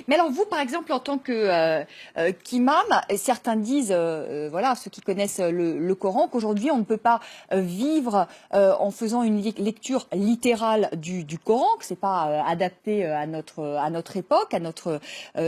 Mais alors vous, par exemple, en tant que qu'imam, certains disent, voilà, ceux qui connaissent le Coran, qu'aujourd'hui on ne peut pas vivre en faisant une lecture littérale du Coran, que c'est pas adapté à notre époque, à notre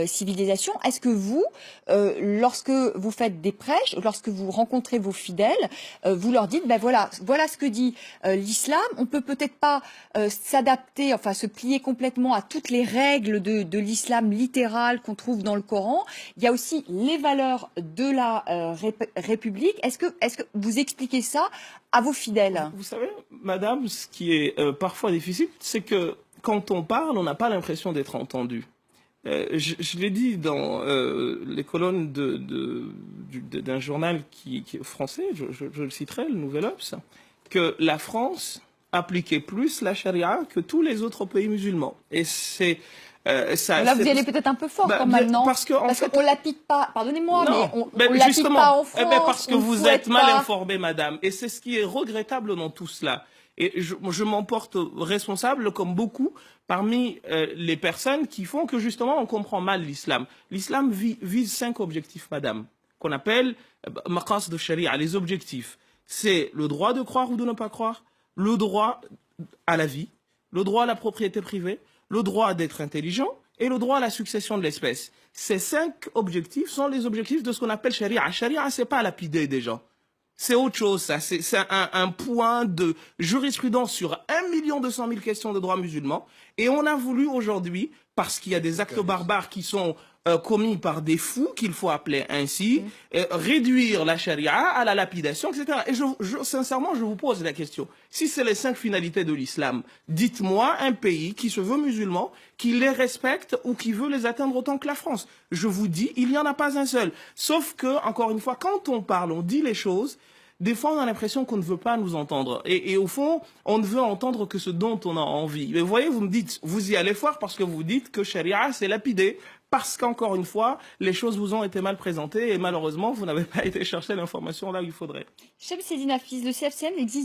civilisation. Est-ce que vous, lorsque vous faites des prêches, lorsque vous rencontrez vos fidèles, vous leur dites, ben voilà, voilà ce que dit l'islam. On peut-être pas s'adapter, enfin se plier complètement à toutes les règles de l'islam littéral qu'on trouve dans le Coran. Il y a aussi les valeurs de la République. Est-ce que vous expliquez ça à vos fidèles? Vous savez, madame, ce qui est parfois difficile, c'est que quand on parle, on n'a pas l'impression d'être entendu. Je l'ai dit dans les colonnes d'un journal qui est français, je le citerai, le Nouvel Obs, que la France appliquait plus la charia que tous les autres pays musulmans. Et c'est ça. Là, vous y allez peut-être un peu fort quand même, non? Parce qu'on l'applique pas, pardonnez-moi, mais on l'applique pas en France. Parce que vous êtes mal informée, madame. Et c'est ce qui est regrettable dans tout cela. Et je m'en porte responsable, comme beaucoup, parmi les personnes qui font que justement on comprend mal l'islam. L'islam vise 5 objectifs, madame, qu'on appelle maqas de sharia, les objectifs. C'est le droit de croire ou de ne pas croire, le droit à la vie, le droit à la propriété privée, le droit d'être intelligent et le droit à la succession de l'espèce. Ces 5 objectifs sont les objectifs de ce qu'on appelle sharia. Sharia, c'est pas lapider des gens. C'est autre chose, ça. C'est un point de jurisprudence sur 1 200 000 questions de droit musulman. Et on a voulu aujourd'hui, parce qu'il y a des actes barbares qui sont commis par des fous, qu'il faut appeler ainsi, réduire la charia à la lapidation, etc. Et sincèrement, je vous pose la question. Si c'est les 5 finalités de l'islam, dites-moi un pays qui se veut musulman, qui les respecte ou qui veut les atteindre autant que la France. Je vous dis, il n'y en a pas un seul. Sauf que, encore une fois, quand on parle, on dit les choses, des fois, on a l'impression qu'on ne veut pas nous entendre. Et au fond, on ne veut entendre que ce dont on a envie. Mais vous voyez, vous me dites, vous y allez fort parce que vous dites que charia, c'est lapidé. Parce qu'encore une fois, les choses vous ont été mal présentées et malheureusement, vous n'avez pas été chercher l'information là où il faudrait. Chemseddine Hafiz, le CFCM existe